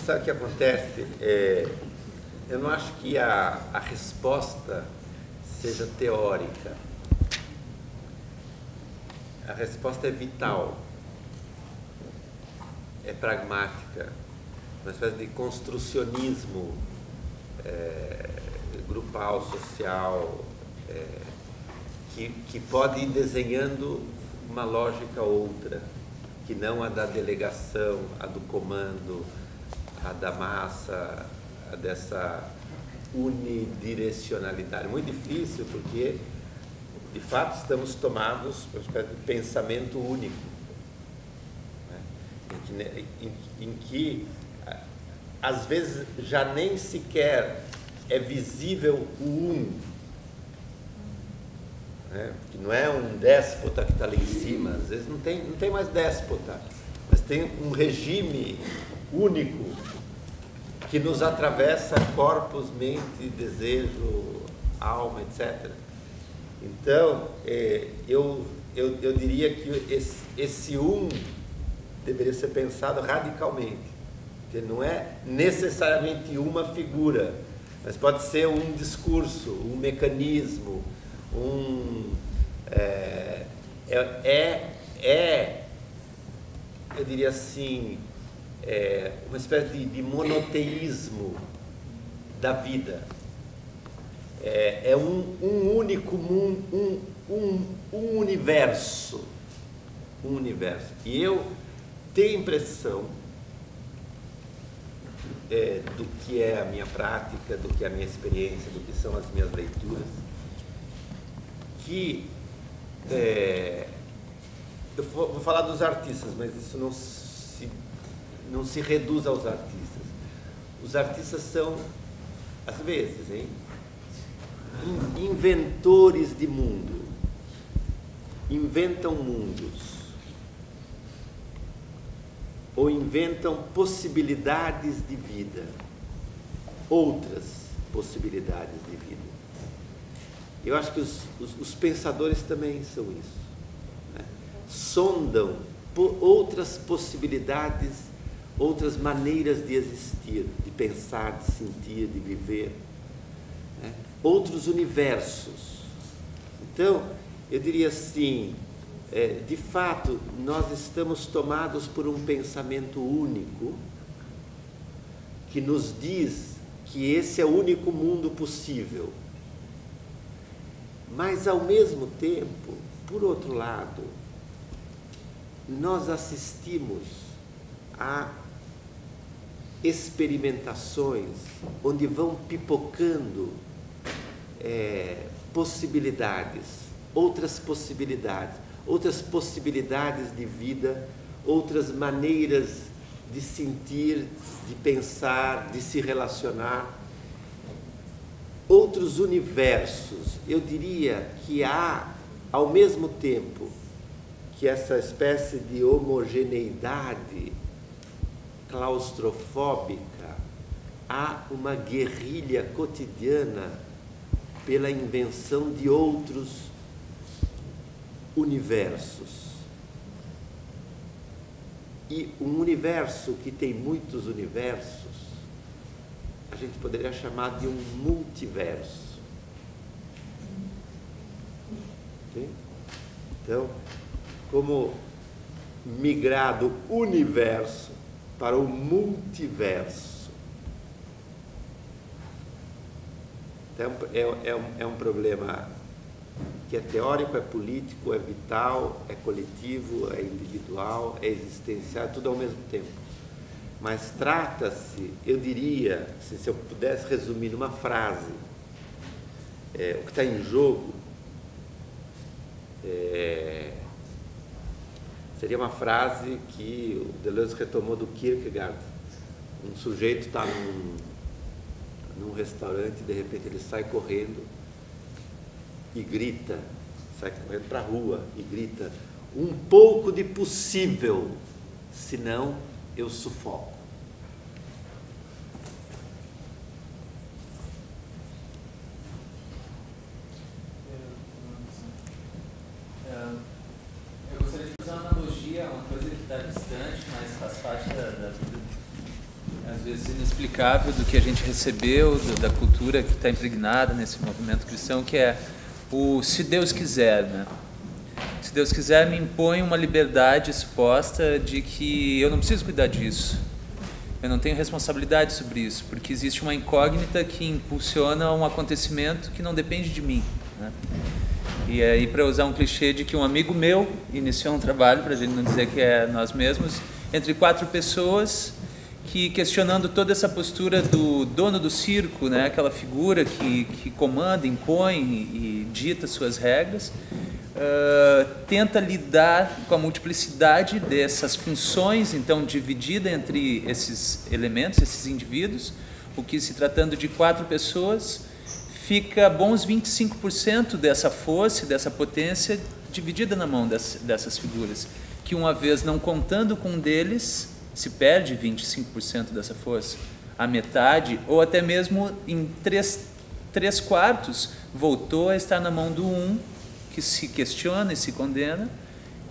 sabe o que acontece? Eu não acho que a resposta seja teórica. A resposta é vital, é pragmática, uma espécie de construcionismo grupal, social, que pode ir desenhando uma lógica outra, que não a da delegação, a do comando, a da massa, a dessa unidirecionalidade. Muito difícil, porque, de fato, estamos tomados por uma espécie de pensamento único, né? em que, às vezes, já nem sequer é visível o né? Que não é um déspota que está lá em cima, às vezes não tem mais déspota, mas tem um regime único que nos atravessa corpos, mente, desejo, alma, etc. Então, eu diria que esse deveria ser pensado radicalmente, que não é necessariamente uma figura, mas pode ser um discurso, um mecanismo, eu diria assim, uma espécie de monoteísmo da vida. É um único mundo, um universo. Um universo. E eu tenho a impressão do que é a minha prática, do que é a minha experiência, do que são as minhas leituras, que eu vou falar dos artistas, mas isso não se reduz aos artistas. Os artistas são, às vezes, inventores de mundo, inventam mundos, ou inventam possibilidades de vida, outras possibilidades de vida. Eu acho que os pensadores também são isso, né? Sondam outras possibilidades, outras maneiras de existir, de pensar, de sentir, de viver, né? Outros universos. Então, eu diria assim, de fato, nós estamos tomados por um pensamento único que nos diz que esse é o único mundo possível. Mas, ao mesmo tempo, por outro lado, nós assistimos a experimentações onde vão pipocando possibilidades, outras possibilidades de vida, outras maneiras de sentir, de pensar, de se relacionar, outros universos. Eu diria que há, ao mesmo tempo que essa espécie de homogeneidade claustrofóbica, há uma guerrilha cotidiana pela invenção de outros universos. E um universo que tem muitos universos, a gente poderia chamar de um multiverso. Okay? Então, como migrar do universo para o multiverso. Então, é um problema que é teórico, é político, é vital, é coletivo, é individual, é existencial, tudo ao mesmo tempo. Mas trata-se, eu diria, se eu pudesse resumir numa frase, o que está em jogo seria uma frase que o Deleuze retomou do Kierkegaard. Um sujeito está num restaurante e de repente ele sai correndo e grita, sai correndo para a rua e grita: um pouco de possível, senão eu sufoco. Eu gostaria de fazer uma analogia a uma coisa que está distante, mas faz parte da vida às vezes inexplicável do que a gente recebeu, da cultura que está impregnada nesse movimento cristão, que é o se Deus quiser, né? Se Deus quiser, me impõe uma liberdade suposta de que eu não preciso cuidar disso. Eu não tenho responsabilidade sobre isso, porque existe uma incógnita que impulsiona um acontecimento que não depende de mim, né? E aí, para usar um clichê de que um amigo meu iniciou um trabalho, para a gente não dizer que é nós mesmos, entre 4 pessoas, que questionando toda essa postura do dono do circo, né, aquela figura que comanda, impõe e dita suas regras, tenta lidar com a multiplicidade dessas funções, então dividida entre esses elementos, esses indivíduos, o que, se tratando de 4 pessoas, fica bons 25% dessa força, dessa potência dividida na mão dessas figuras, que uma vez não contando com um deles, se perde 25% dessa força, a metade, ou até mesmo em 3/4, voltou a estar na mão do um, que se questiona e se condena,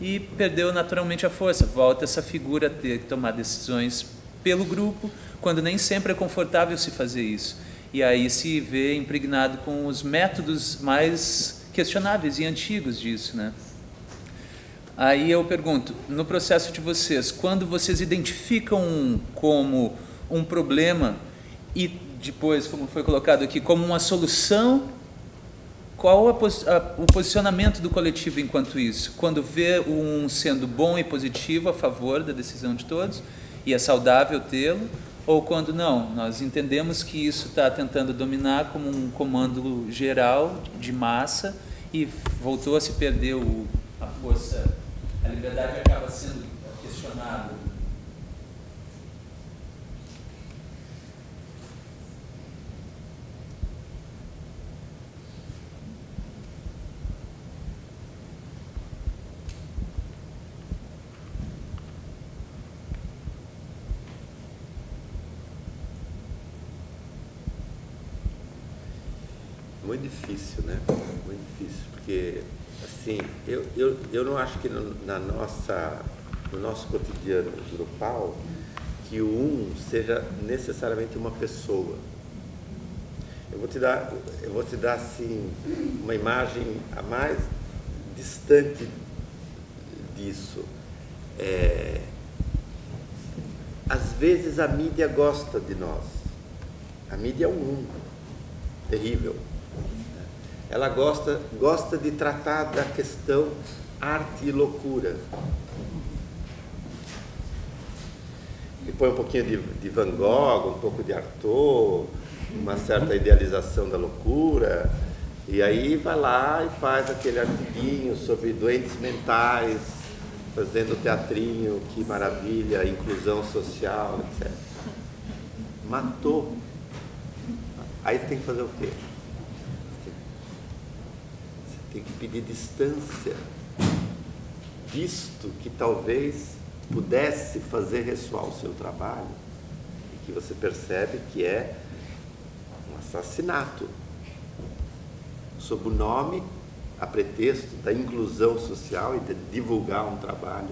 e perdeu naturalmente a força. Volta essa figura a ter que tomar decisões pelo grupo, quando nem sempre é confortável se fazer isso. E aí se vê impregnado com os métodos mais questionáveis e antigos disso, né? Aí eu pergunto, no processo de vocês, quando vocês identificam como um problema e depois, como foi colocado aqui, como uma solução, qual o posicionamento do coletivo enquanto isso? Quando vê um sendo bom e positivo a favor da decisão de todos, e é saudável tê-lo, ou quando não, nós entendemos que isso está tentando dominar como um comando geral de massa e voltou a se perder a força, a liberdade acaba sendo questionada. Muito difícil, né? Muito difícil, porque, assim, eu não acho que no nosso cotidiano grupal, que o um seja necessariamente uma pessoa. Eu vou te dar assim, uma imagem a mais distante disso. Às vezes a mídia gosta de nós. A mídia é um terrível. Ela gosta de tratar da questão arte e loucura. E põe um pouquinho de Van Gogh, um pouco de Artaud, uma certa idealização da loucura, e aí vai lá e faz aquele artiguinho sobre doentes mentais, fazendo teatrinho, que maravilha, inclusão social, etc. Matou. Aí tem que fazer o quê? Tem que pedir distância, visto que talvez pudesse fazer ressoar o seu trabalho, e que você percebe que é um assassinato, sob o nome, a pretexto da inclusão social e de divulgar um trabalho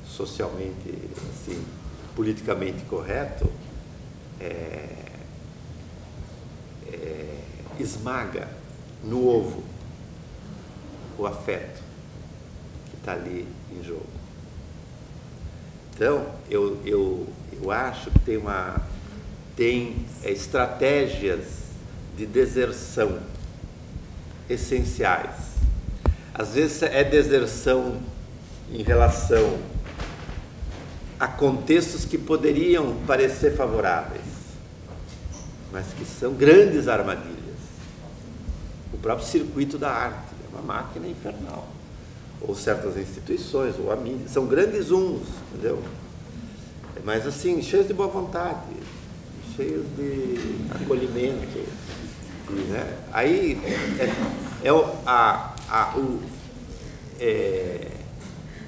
socialmente, assim, politicamente correto, esmaga no ovo o afeto que está ali em jogo. Então, eu acho que tem estratégias de deserção essenciais. Às vezes é deserção em relação a contextos que poderiam parecer favoráveis, mas que são grandes armadilhas. O próprio circuito da arte é uma máquina infernal. Ou certas instituições, ou a mídia, são grandes uns, entendeu? Mas assim, cheios de boa vontade, cheios de acolhimento, né? Aí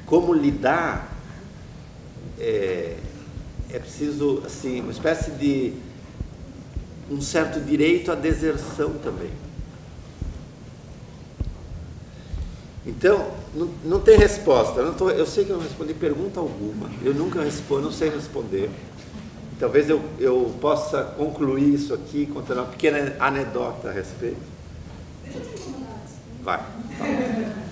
como lidar, é preciso, assim, uma espécie de um certo direito à deserção também. Então, não tem resposta. Eu sei que eu não respondi pergunta alguma. Eu nunca respondo, não sei responder. talvez eu possa concluir isso aqui contando uma pequena anedota a respeito. Deixa eu te incomodar. Vai.